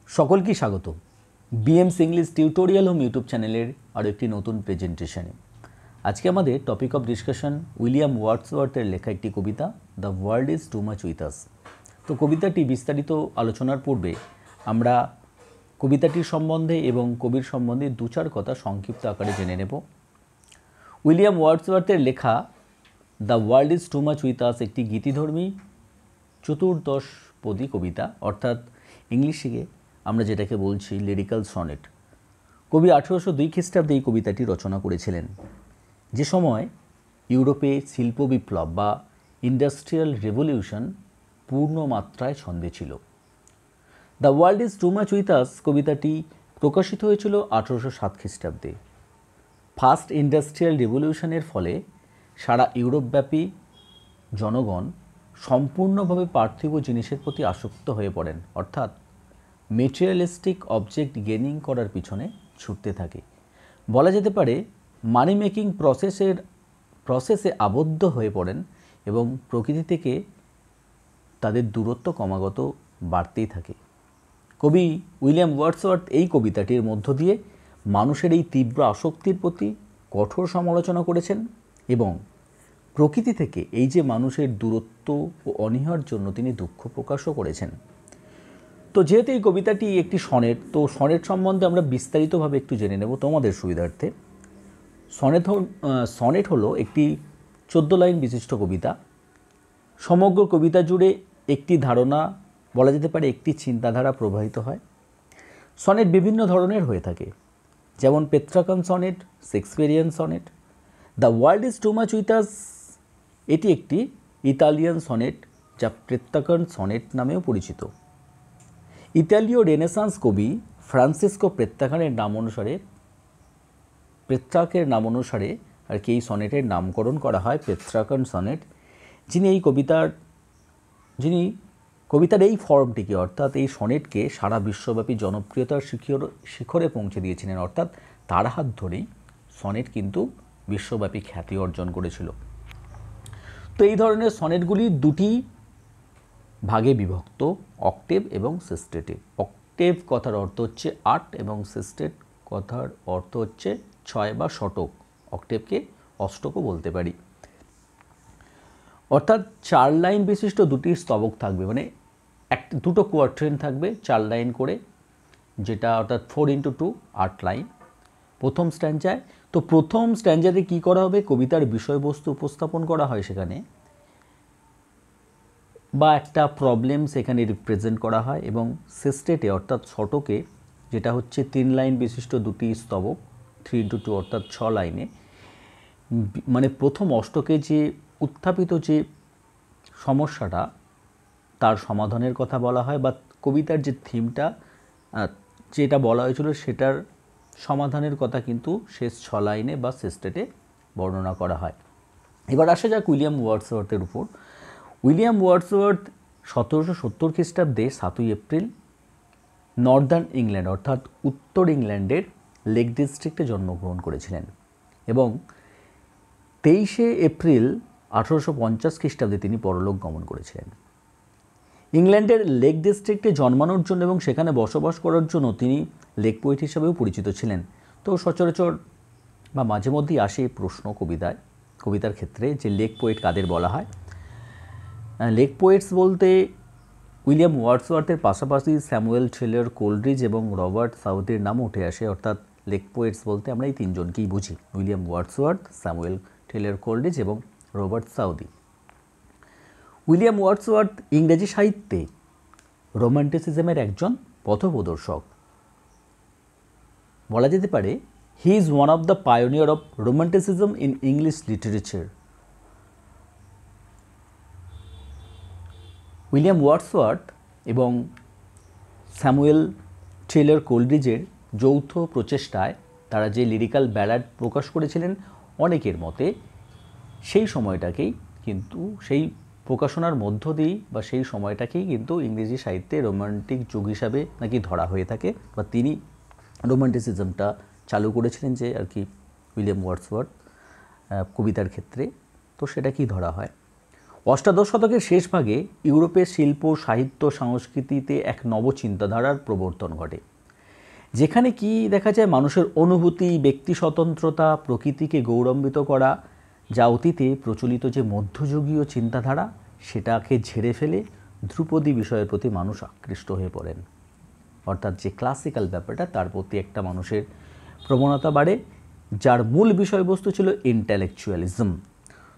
সকলকে স্বাগত BMS English tutorial home YouTube চ্যানেলের আরও একটি নতুন প্রেজেন্টেশনে। আজকে আমাদের টপিক অফ ডিসকাশন উইলিয়াম ওয়ার্ডসওয়ার্থের লেখা একটি কবিতা the world is too much with us. তো কবিতাটি বিস্তারিত আলোচনার পূর্বে আমরা কবিতাটির সম্বন্ধে এবং কবির সম্বন্ধে দু চার কথা সংক্ষিপ্ত আকারে জেনে নেব। উইলিয়াম ওয়ার্ডসওয়ার্থের লেখা the world is too much with আস একটি গীতিধর্মী চতুর্দশপদী কবিতা, অর্থাৎ ইংলিশে আমরা যেটাকে বলছি লিরিক্যাল সনেট। কবি 1802 খ্রিস্টাব্দে এই কবিতাটি রচনা করেছিলেন, যে সময় ইউরোপে শিল্প বিপ্লব বা ইন্ডাস্ট্রিয়াল রেভলিউশন পূর্ণ মাত্রায় ছন্দে ছিল। The world is too much with আস কবিতাটি প্রকাশিত হয়েছিল 1807 খ্রিস্টাব্দে। ফার্স্ট ইন্ডাস্ট্রিয়াল রেভলিউশনের ফলে সারা ইউরোপব্যাপী জনগণ সম্পূর্ণভাবে পার্থিব জিনিসের প্রতি আসক্ত হয়ে পড়েন, অর্থাৎ মেটেরিয়ালিস্টিক অবজেক্ট গেনিং করার পিছনে ছুটতে থাকে। বলা যেতে পারে মানি মেকিং প্রসেসে আবদ্ধ হয়ে পড়েন এবং প্রকৃতি থেকে তাদের দূরত্ব ক্রমাগত বাড়তেই থাকে। কবি উইলিয়াম ওয়ার্ডসওয়ার্থ এই কবিতাটির মধ্য দিয়ে মানুষের এই তীব্র আসক্তির প্রতি কঠোর সমালোচনা করেছেন এবং প্রকৃতি থেকে এই যে মানুষের দূরত্ব ও অনীহার জন্য তিনি দুঃখ প্রকাশও করেছেন। তো যেহেতু এই কবিতাটি একটি সনেট, তো সনেট সম্বন্ধে আমরা বিস্তারিতভাবে একটু জেনে নেব তোমাদের সুবিধার্থে। সনেট হলো একটি 14 লাইন বিশিষ্ট কবিতা। সমগ্র কবিতা জুড়ে একটি ধারণা, বলা যেতে পারে একটি চিন্তাধারা প্রবাহিত হয়। সনেট বিভিন্ন ধরনের হয়ে থাকে, যেমন Petrarchan sonnet, Shakespearean sonnet. The world is too much with us এটি একটি ইতালিয়ান সনেট, যা পেট্রাকান সনেট নামেও পরিচিত। ইতালীয় রেনেসাঁস কবি ফ্রান্সিসকো পেট্রাকের নাম অনুসারে আর কি এই সনেটের নামকরণ করা হয় পেট্রাকান সনেট, যিনি কবিতার এই ফর্মটিকে, অর্থাৎ এই সনেটকে সারা বিশ্বব্যাপী জনপ্রিয়তার শিখরে পৌঁছে দিয়েছিলেন, অর্থাৎ তার হাত ধরেই সনেট কিন্তু বিশ্বব্যাপী খ্যাতি অর্জন করেছিল। তো এই ধরনের সনেটগুলি দুটি ভাগে বিভক্ত, অক্টেভ এবং সিস্টেটিভ। অক্টেভ কথার অর্থ হচ্ছে 8 এবং সিস্টেট কথার অর্থ হচ্ছে 6 বা শতক। অক্টেভকে অষ্টকও বলতে পারি। অর্থাৎ 4 লাইন বিশিষ্ট দুটি স্তবক থাকবে, মানে দুটো কোয়ার্ট্রেন থাকবে 4 লাইন করে, যেটা অর্থাৎ 4x2 8 লাইন প্রথম স্ট্যাঞ্জায়। তো প্রথম স্ট্যাঞ্জাতে কী করা হবে, কবিতার বিষয়বস্তু উপস্থাপন করা হয় সেখানে, বা একটা প্রবলেম সেখানে রিপ্রেজেন্ট করা হয়, এবং সিস্টেটে অর্থাৎ শতকে, যেটা হচ্ছে 3 লাইন বিশিষ্ট দুটি স্তবক 3x2 অর্থাৎ 6 লাইনে, মানে প্রথম অষ্টকে যে উত্থাপিত যে সমস্যাটা তার সমাধানের কথা বলা হয়, বা কবিতার যে থিমটা যেটা বলা হয়েছিল সেটার সমাধানের কথা কিন্তু শেষ 6 লাইনে বা সিস্টেটে বর্ণনা করা হয়। এবার আসা যাক উইলিয়াম ওয়ার্ডসওয়ার্থের উপর। উইলিয়াম ওয়ার্ডসওয়ার্থ 1770 খ্রিস্টাব্দে 7ই এপ্রিল নর্দার্ন ইংল্যান্ড অর্থাৎ উত্তর ইংল্যান্ডের লেক ডিস্ট্রিক্টে জন্মগ্রহণ করেছিলেন এবং 23শে এপ্রিল 1850 খ্রিস্টাব্দে তিনি পরলোক গমন করেছিলেন। ইংল্যান্ডের লেক ডিস্ট্রিক্টে জন্মানোর জন্য এবং সেখানে বসবাস করার জন্য তিনি লেক পোয়েট হিসাবেও পরিচিত ছিলেন। তো সচরাচর বা মাঝে মধ্যেই আসে প্রশ্ন কবিতার ক্ষেত্রে যে লেক পোয়েট কাদের বলা হয়। লেক পোয়েটস বলতে উইলিয়াম ওয়ার্ডসওয়ার্থের পাশাপাশি স্যামুয়েল টেলর কোলরিজ এবং রবার্ট সাউথির নাম উঠে আসে, অর্থাৎ লেক পোয়েটস বলতে আমরা এই তিনজনকেই বুঝি, William Wordsworth, Samuel Taylor Coleridge এবং রবার্ট সাউথি। উইলিয়াম ওয়ার্ডসওয়ার্থ ইংরেজি সাহিত্যে রোমান্টিসিজমের একজন পথপ্রদর্শক। বলা যেতে পারে he is one of the pioneer of romanticism in English literature. William Wordsworth এবং স্যামুয়েল টেলর কোলরিজের যৌথ প্রচেষ্টায় তারা যে লিরিক্যাল ব্যালাড প্রকাশ করেছিলেন, অনেকের মতে সেই সময়টাকেই কিন্তু, সেই প্রকাশনার মধ্য দিয়েই বা সেই সময়টাকেই কিন্তু ইংরেজি সাহিত্যে রোমান্টিক যুগ হিসাবে নাকি ধরা হয়ে থাকে, বা তিনি রোমান্টিসিজমটা চালু করেছিলেন যে আর কি উইলিয়াম ওয়ার্ডসওয়ার্থ কবিতার ক্ষেত্রে, তো সেটা কি ধরা হয়। অষ্টাদশ শতকের শেষ ভাগে ইউরোপের শিল্প, সাহিত্য, সংস্কৃতিতে এক নব চিন্তাধারার প্রবর্তন ঘটে, যেখানে কি দেখা যায় মানুষের অনুভূতি, ব্যক্তি স্বতন্ত্রতা, প্রকৃতিকে গৌরবান্বিত করা, যা অতীতে প্রচলিত যে মধ্যযুগীয় চিন্তাধারা সেটাকে ঝেড়ে ফেলে ধ্রুপদী বিষয়ের প্রতি মানুষ আকৃষ্ট হয়ে পড়েন। অর্থাৎ যে ক্লাসিক্যাল ব্যাপারটা তার প্রতি একটা মানুষের প্রবণতা বাড়ে, যার মূল বিষয়বস্তু ছিল ইন্টেলেকচুয়ালিজম।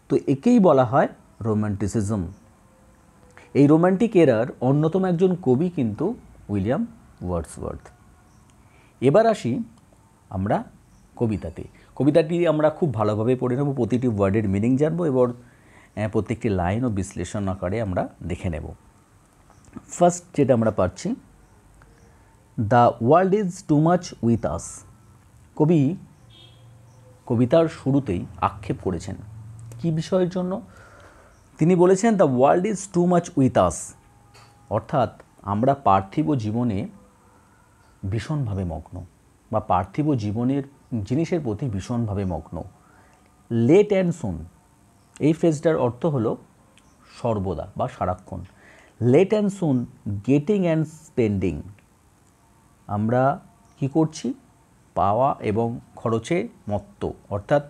তো একেই বলা হয় রোম্যান্টিসিজম। এই রোম্যান্টিক এরার অন্যতম একজন কবি কিন্তু উইলিয়াম ওয়ার্ডসওয়ার্থ। এবার আসি আমরা কবিতাতে। কবিতাটি আমরা খুব ভালোভাবে পড়ে নেব, প্রতিটি ওয়ার্ডের মিনিং জানবো এবং প্রত্যেকটি লাইন ও বিশ্লেষণ আকারে আমরা দেখে নেব। ফার্স্ট যেটা আমরা পাচ্ছি, the world is too much with আস। কবি কবিতার শুরুতেই আক্ষেপ করেছেন কি বিষয়ের জন্য? তিনি বলেছেন the world is too much with আস, অর্থাৎ আমরা পার্থিব জীবনে ভীষণভাবে মগ্ন বা পার্থিব জীবনের জিনিসের প্রতি ভীষণভাবে মগ্ন। লেট অ্যান্ড সুন, এই ফ্রেজটার অর্থ হলো সর্বদা বা সারাক্ষণ। Late and soon, getting and spending, আমরা কি করছি? পাওয়া এবং খরচে মত্ত, অর্থাৎ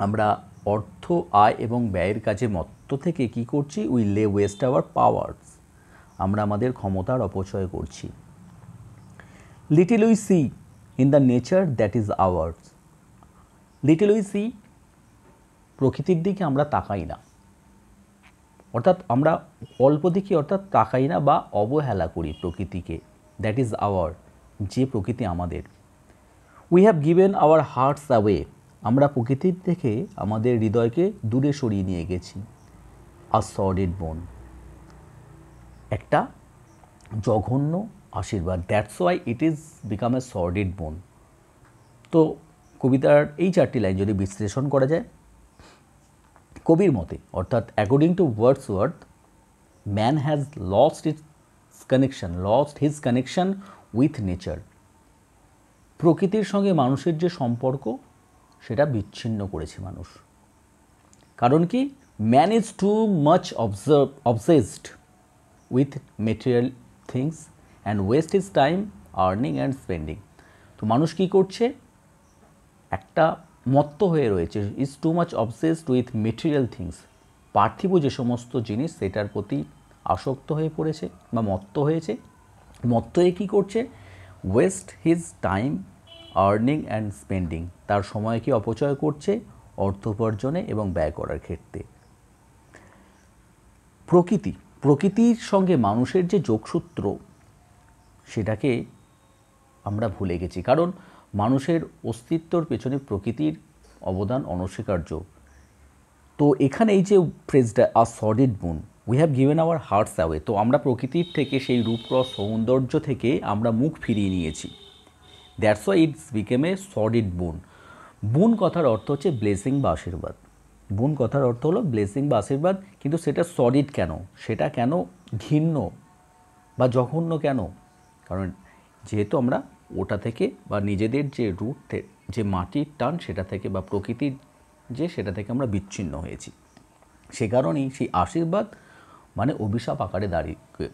আমরা অর্থ, আয় এবং ব্যয়ের কাজে মত্ত থেকে কি করছি? উই লে ওয়েস্ট আওয়ার পাওয়ার্স, আমরা আমাদের ক্ষমতার অপচয় করছি। Little we see in the nature that is ours. Little we see, প্রকৃতির দিকে আমরা তাকাই না, অর্থাৎ আমরা অল্প দেখি, অর্থাৎ তাকাই না বা অবহেলা করি প্রকৃতিকে। দ্যাট ইজ আওয়ার, যে প্রকৃতি আমাদের। We have given hour hertz away, আমরা প্রকৃতির থেকে আমাদের হৃদয়কে দূরে সরিয়ে নিয়ে গেছি। আ সর্ডেড বোন, একটা জঘন্য আশীর্বাদ। That's why it is become a sordid boon. তো কবিতার এই চারটি লাইন যদি বিশ্লেষণ করা যায়, কবির মতে, অর্থাৎ according to Wordsworth, man has lost his connection with nature. প্রকৃতির সঙ্গে মানুষের যে সম্পর্ক সেটা বিচ্ছিন্ন করেছে মানুষ। কারণ কি? Man is too much obsessed with material things and West is time earning and spending. তো মানুষ কী করছে? একটা মত্ত হয়ে রয়েছে, is too much obsessed with material things, পার্থিব যে সমস্ত জিনিস সেটার প্রতি আসক্ত হয়ে পড়েছে বা মত্ত হয়েছে। মত্ত হয়ে কী করছে? West his time earning and spending, তার সময় কি অপচয় করছে অর্থ উপার্জনে এবং ব্যয় করার ক্ষেত্রে। প্রকৃতির সঙ্গে মানুষের যে যোগসূত্র সেটাকে আমরা ভুলে গেছি, কারণ মানুষের অস্তিত্বর পেছনে প্রকৃতির অবদান অনস্বীকার্য। তো এখানে এই যে ফ্রেজটা আ সর্ডেড বুন, we have given hour hertz away, তো আমরা প্রকৃতির থেকে সেই রূপরস সৌন্দর্য থেকে আমরা মুখ ফিরিয়ে নিয়েছি। দ্যাটস ওয়াই ইটস বিকেম এ সর্ডেড বুন। বুন কথার অর্থ হচ্ছে ব্লেসিং বা আশীর্বাদ। বুন কথার অর্থ হলো ব্লেসিং বা আশীর্বাদ, কিন্তু সেটা সলিড কেন? সেটা কেন ঘৃণ্য বা জঘন্য কেন? কারণ যেহেতু আমরা ওটা থেকে বা নিজেদের যে রুট, যে মাটির টান সেটা থেকে বা প্রকৃতির যে সেটা থেকে আমরা বিচ্ছিন্ন হয়েছি, সে কারণেই সেই আশীর্বাদ মানে অভিশাপ আকারে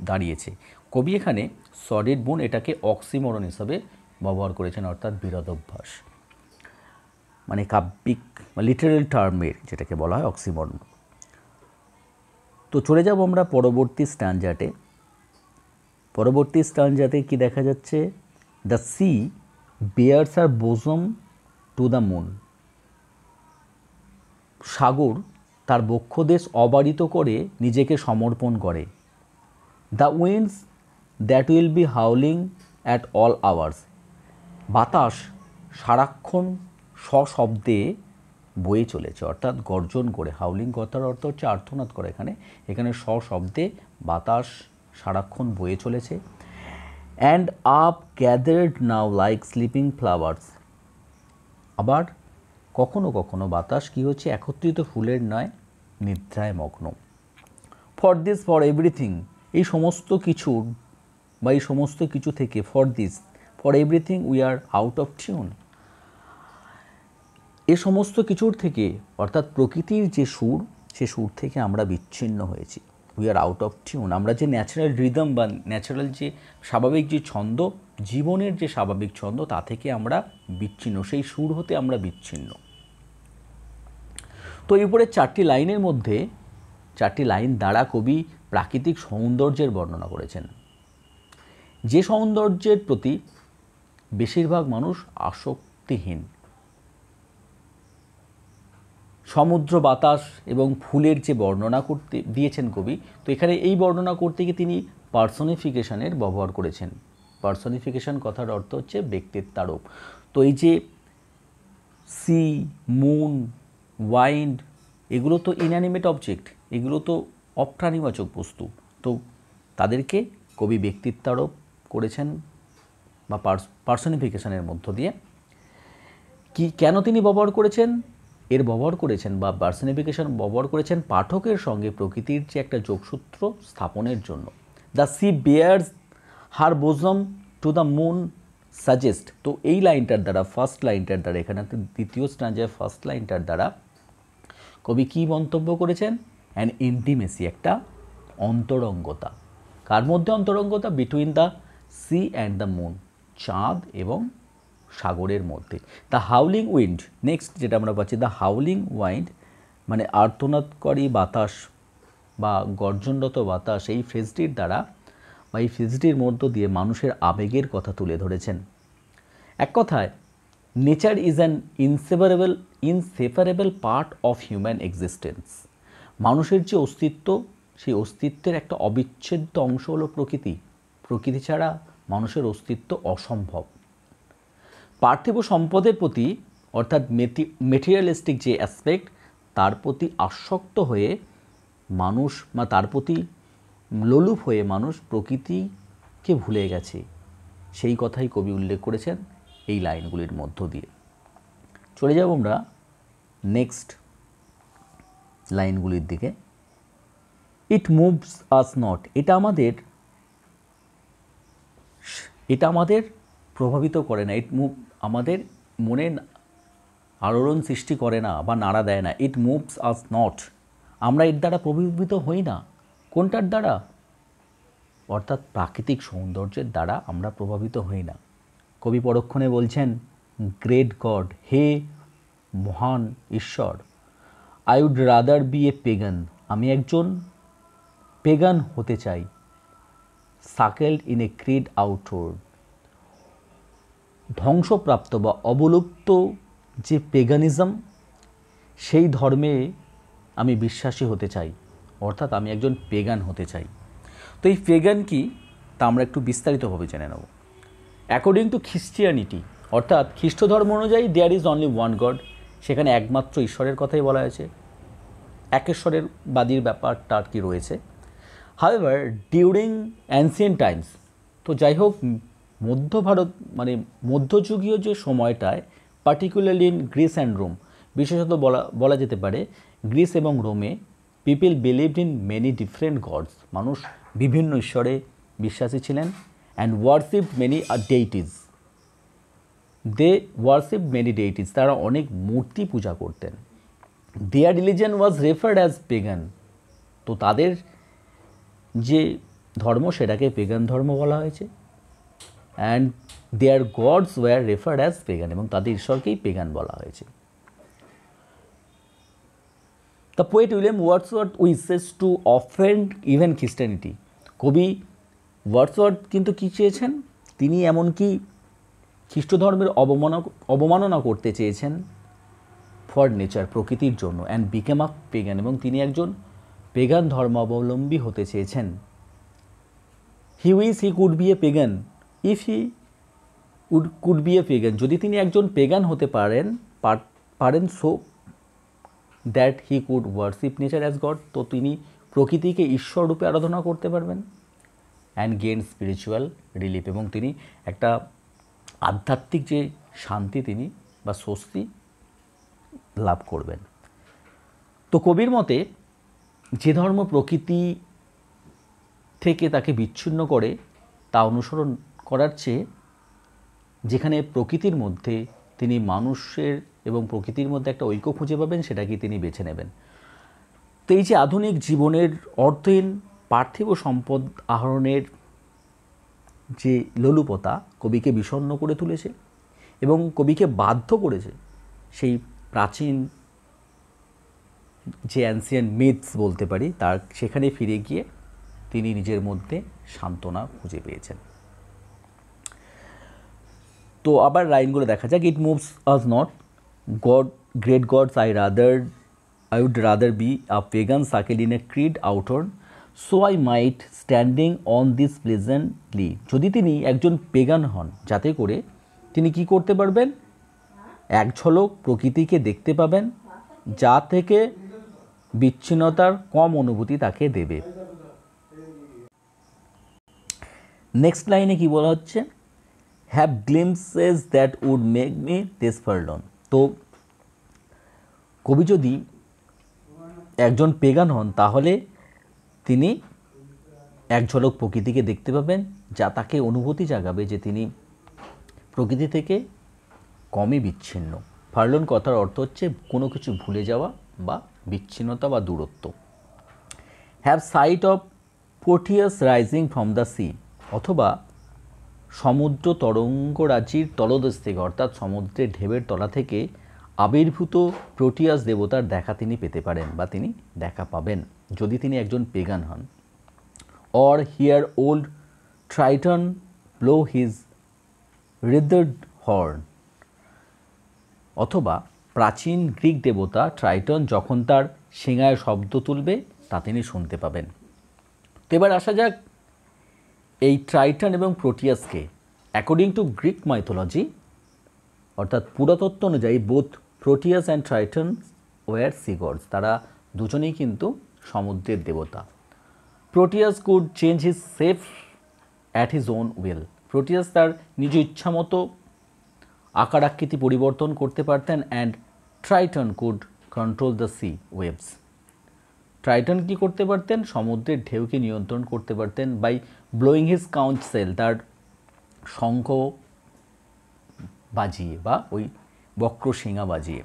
দাঁড়িয়েছে। কবি এখানে সলিড বুন এটাকে অক্সিমোরন হিসাবে ব্যবহার করেছেন, অর্থাৎ বিরোধাভাস, মানে কাব্যিক বা লিটারাল টার্মের যেটাকে বলা হয় অক্সিমোরন। তো চলে যাব আমরা পরবর্তী স্ট্যানজাতে। পরবর্তী স্ট্যানজাতে কি দেখা যাচ্ছে? The sea bares her bosom to the moon. সাগর তার বক্ষদেশ অবারিত করে নিজেকে সমর্পণ করে। The winds that will be howling at all hours. বাতাস সারাক্ষণ সশব্দে বয়ে চলেছে, অর্থাৎ গর্জন করে। হাউলিং কথার অর্থ হচ্ছে আর্তনাদ করে। এখানে সশব্দে বাতাস সারাক্ষণ বয়ে চলেছে। And up gathered now like sleeping flowers. আবার কখনো কখনো বাতাস কী হচ্ছে? একত্রিত ফুলের নয়, নিদ্রায় মগ্ন। ফর দিস, ফর এভরিথিং, এই সমস্ত কিছুর বা এই সমস্ত কিছু থেকে, for this, for everything we are out of tune. এ সমস্ত কিছুর থেকে, অর্থাৎ প্রকৃতির যে সুর সে সুর থেকে আমরা বিচ্ছিন্ন হয়েছি, we are out of tune. আমরা যে ন্যাচারাল রিদম বা ন্যাচারাল যে স্বাভাবিক যে ছন্দ, জীবনের যে স্বাভাবিক ছন্দ, তা থেকে আমরা বিচ্ছিন্ন, সেই সুর হতে আমরা বিচ্ছিন্ন। তো এই উপরে 4টি লাইনের মধ্যে 4টি লাইন দ্বারা কবি প্রাকৃতিক সৌন্দর্যের বর্ণনা করেছেন, যে সৌন্দর্যের প্রতি বেশিরভাগ মানুষ আসক্তিহীন। সমুদ্র, বাতাস এবং ফুলের যে বর্ণনা করতে দিয়েছেন কবি, তো এখানে এই বর্ণনা করতে গিয়ে তিনি পার্সনিফিকেশনের ব্যবহার করেছেন। পার্সনিফিকেশন কথার অর্থ হচ্ছে ব্যক্তিত্বারোপ। তো এই যে সি, মুন, ওয়াইন্ড, এগুলো তো ইনঅ্যানিমেট অবজেক্ট, এগুলো তো অপ্রাণীবাচক বস্তু, তো তাদেরকে কবি ব্যক্তিত্বারোপ করেছেন বা পার্সনিফিকেশনের মধ্য দিয়ে। কি কেন তিনি ব্যবহার করেছেন? এর ব্যবহার করেছেন বা পার্সনিফিকেশন ব্যবহার করেছেন পাঠকের সঙ্গে প্রকৃতির যে একটা যোগসূত্র স্থাপনের জন্য। The sea bares her bosom to the moon suggest. তো এই লাইনটার দ্বারা, ফার্স্ট লাইনটার দ্বারা, এখানে দ্বিতীয় স্ট্যান্জার ফার্স্ট লাইনটার দ্বারা কবি কী মন্তব্য করেছেন? অ্যান ইন্টিমেসি, একটা অন্তরঙ্গতা। কার মধ্যে অন্তরঙ্গতা? Between the sea and the moon, চাঁদ এবং সাগরের মধ্যে। দ্য হাউলিং উইন্ড, নেক্সট যেটা আমরা পাচ্ছি, দ্য হাউলিং উইন্ড মানে আর্তনাদকারী বাতাস বা গর্জনরত বাতাস, এই ফ্রেজটির দ্বারা বা এই ফ্রেজটির মধ্য দিয়ে মানুষের আবেগের কথা তুলে ধরেছেন। এক কথায়, nature is an inseparable part of human existence. মানুষের যে অস্তিত্ব, সেই অস্তিত্বের একটা অবিচ্ছেদ্য অংশ হলো প্রকৃতি। প্রকৃতি ছাড়া মানুষের অস্তিত্ব অসম্ভব। পার্থিব সম্পদের প্রতি, অর্থাৎ মেটেরিয়ালিস্টিক যে অ্যাসপেক্ট, তার প্রতি আসক্ত হয়ে মানুষ বা তার প্রতি লোলুপ হয়ে মানুষ প্রকৃতিকে ভুলে গেছে, সেই কথাই কবি উল্লেখ করেছেন এই লাইনগুলির মধ্য দিয়ে। চলে যাব আমরা নেক্সট লাইনগুলির দিকে। ইট মুভস আস নট, এটা আমাদের প্রভাবিত করে না, আমাদের মনে আলোড়ন সৃষ্টি করে না বা নাড়া দেয় না। ইট মুভস আস নট, আমরা এর দ্বারা প্রভাবিত হই না। কোনটার দ্বারা? অর্থাৎ প্রাকৃতিক সৌন্দর্যের দ্বারা আমরা প্রভাবিত হই না। কবি পরক্ষণে বলছেন, গ্রেট গড, হে মহান ঈশ্বর, I would rather B a পেগান, আমি একজন পেগান হতে চাই। সাকেলড ইন এ ক্রিড আউটওয়ার্ড, ধ্বংসপ্রাপ্ত বা অবলুপ্ত যে পেগানিজম, সেই ধর্মে আমি বিশ্বাসী হতে চাই, অর্থাৎ আমি একজন পেগান হতে চাই। তো এই পেগান কি, তা আমরা একটু বিস্তারিতভাবে জেনে নেব। অ্যাকর্ডিং টু খ্রিস্টিয়ানিটি, অর্থাৎ খ্রিস্ট ধর্ম অনুযায়ী, there is only one God, সেখানে একমাত্র ঈশ্বরের কথাই বলা হয়েছে, একেশ্বরের বাদীর ব্যাপারটা আর কি রয়েছে। হাউএভার ডিউরিং অ্যানসিয়েন্ট টাইমস, তো যাই হোক, মধ্য ভারত মানে মধ্যযুগীয় যে সময়টায়, particularly in Greece and Rome, বিশেষত বলা যেতে পারে গ্রিস এবং রোমে, people believed in many different gods, মানুষ বিভিন্ন ঈশ্বরে বিশ্বাসী ছিলেন। And worshipped many deities, they worshipped many deities, তারা অনেক মূর্তি পূজা করতেন। Their religion was referred as pagan, তো তাদের যে ধর্ম সেটাকে পেগান ধর্ম বলা হয়েছে। And their gods were referred as pagan, এবং তাদের ঈশ্বরকেই পেগান বলা হয়েছে। The poet William Wordsworth wishes to offend even খ্রিস্টানিটি, কবি ওয়ার্ডসওয়ার্থ কিন্তু কী চেয়েছেন? তিনি এমনকি খ্রিস্ট ধর্মের অবমাননা করতে চেয়েছেন ফর নেচার, প্রকৃতির জন্য। অ্যান্ড বিকেম আ পেগান, এবং তিনি একজন পেগান ধর্মাবলম্বী হতে চেয়েছেন। He wish he could be a pagan if he could be a pagan, যদি তিনি একজন পেগান হতে পারেন so that he could worship nature as god, তো তিনি প্রকৃতিকে ঈশ্বর রূপে আরাধনা করতে পারবেন। অ্যান্ড গেইন স্পিরিচুয়াল রিলিফ, এবং তিনি একটা আধ্যাত্মিক যে শান্তি তিনি বা স্বস্তি লাভ করবেন। তো কবির মতে, যে ধর্ম প্রকৃতি থেকে তাকে বিচ্ছিন্ন করে তা অনুসরণ করার চেয়ে, যেখানে প্রকৃতির মধ্যে তিনি মানুষের এবং প্রকৃতির মধ্যে একটা ঐক্য খুঁজে পাবেন, সেটাকে তিনি বেছে নেবেন। তো এই যে আধুনিক জীবনের অর্থহীন পার্থিব সম্পদ আহরণের যে লোলুপতা কবিকে বিষণ্ণ করে তুলেছে এবং কবিকে বাধ্য করেছে সেই প্রাচীন যে অ্যানসিয়েন্ট মিথস বলতে পারি তার সেখানে ফিরে গিয়ে তিনি নিজের মধ্যে সান্ত্বনা খুঁজে পেয়েছেন। তো আবার লাইনগুলো দেখা যাক। It moves us not god great gods I would rather be a pagan circle in a creed outward, so I might standing on this pleasantly. যদি তিনি একজন পেগান হন যাতে করে তিনি কি করতে পারবেন, এক ঝলক প্রকৃতিকে দেখতে পাবেন যা থেকে বিচ্ছিন্নতার কম অনুভূতি তাকে দেবে। নেক্সট লাইনে কি বলা হচ্ছে, have glimpses that would make me this forlorn. তো কবি যদি একজন পেগান হন তাহলে তিনি এক ঝলক প্রকৃতিকে দেখতে পাবেন যা তাকে অনুভূতি জাগাবে যে তিনি প্রকৃতি থেকে কমই বিচ্ছিন্ন। ফারলন কথার অর্থ হচ্ছে কোনো কিছু ভুলে যাওয়া বা বিচ্ছিন্নতা বা দূরত্ব। Have sight of Proteus rising from the sea, অথবা সমুদ্র তরঙ্গরাজির তলদেশ থেকে অর্থাৎ সমুদ্রের ঢেউয়ের তলা থেকে আবির্ভূত প্রোটিয়াস দেবতার দেখা তিনি পেতে পারেন বা তিনি দেখা পাবেন যদি তিনি একজন পেগান হন। Or hear old Triton blow his wreathed horn, অথবা প্রাচীন গ্রিক দেবতা ট্রাইটন যখন তার শিঙায় শব্দ তুলবে তা তিনি শুনতে পাবেন। তো এবার আসা যাক এই ট্রাইটন এবং প্রোটিয়াসকে। অ্যাকর্ডিং টু গ্রিক মাইথোলজি অর্থাৎ পুরাতত্ত্ব অনুযায়ী both Proteus and Triton were sea gods, তারা দুজনেই কিন্তু সমুদ্রের দেবতা। Proteus could change his shape at his own will, Proteus তার নিজ ইচ্ছামতো আকার আকৃতি পরিবর্তন করতে পারতেন। And Triton could control the sea waves, Triton কী করতে পারতেন, সমুদ্রের ঢেউকে নিয়ন্ত্রণ করতে পারতেন বাই ব্লোয়িং হিজ কাউন্সেল, তার শঙ্খ বাজিয়ে বা ওই বক্র শিঙা বাজিয়ে।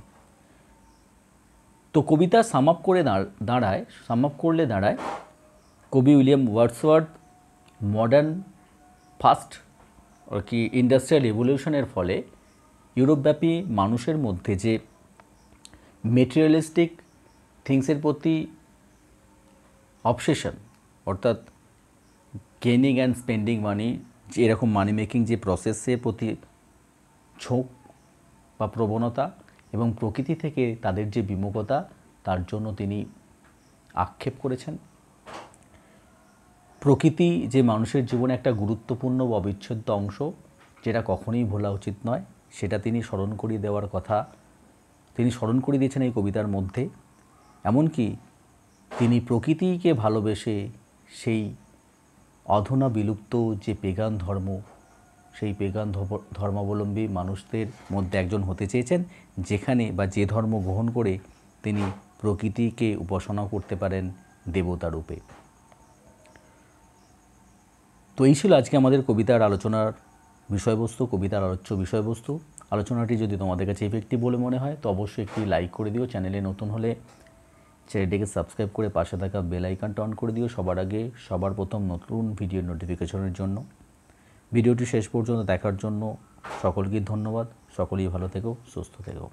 তো কবিতা সাম আপ করলে দাঁড়ায় কবি উইলিয়াম ওয়ার্ডসওয়ার্থ মডার্ন ফার্স্ট কি ইন্ডাস্ট্রিয়াল রিভলিউশনের ফলে ইউরোপব্যাপী মানুষের মধ্যে যে মেটেরিয়ালিস্টিক থিংসের প্রতি অবসেশন অর্থাৎ গেনিং অ্যান্ড স্পেন্ডিং মানি, যে এরকম মানি মেকিং যে প্রসেসের প্রতি ঝোঁক বা প্রবণতা এবং প্রকৃতি থেকে তাদের যে বিমুখতা, তার জন্য তিনি আক্ষেপ করেছেন। প্রকৃতি যে মানুষের জীবনে একটা গুরুত্বপূর্ণ বা অবিচ্ছেদ্য অংশ, যেটা কখনোই ভোলা উচিত নয়, সেটা তিনি স্মরণ করিয়ে দেওয়ার কথা তিনি স্মরণ করিয়ে দিয়েছেন এই কবিতার মধ্যে। এমনকি তিনি প্রকৃতিকে ভালোবেসে সেই অধুনা বিলুপ্ত যে পেগান ধর্ম, সেই পেগান ধর্মাবলম্বী মানুষদের মধ্যে একজন হতে চেয়েছেন, যেখানে বা যে ধর্ম গ্রহণ করে তিনি প্রকৃতিকে উপাসনা করতে পারেন দেবতা রূপে। তো এই ছিল আজকে আমাদের কবিতার আলোচনার বিষয়বস্তু, কবিতার আলোচ্য বিষয়বস্তু। আলোচনাটি যদি তোমাদের কাছে ইফেক্টিভ বলে মনে হয় তো অবশ্যই একটি লাইক করে দিও। চ্যানেলে নতুন হলে চ্যানেলটিকে সাবস্ক্রাইব করে পাশে থাকা বেল আইকনটা অন করে দিও সবার আগে সবার প্রথম নতুন ভিডিওর নোটিফিকেশনের জন্য। ভিডিওটি শেষ পর্যন্ত দেখার জন্য সকলকে ধন্যবাদ। সকলেই ভালো থেকো, সুস্থ থেকো।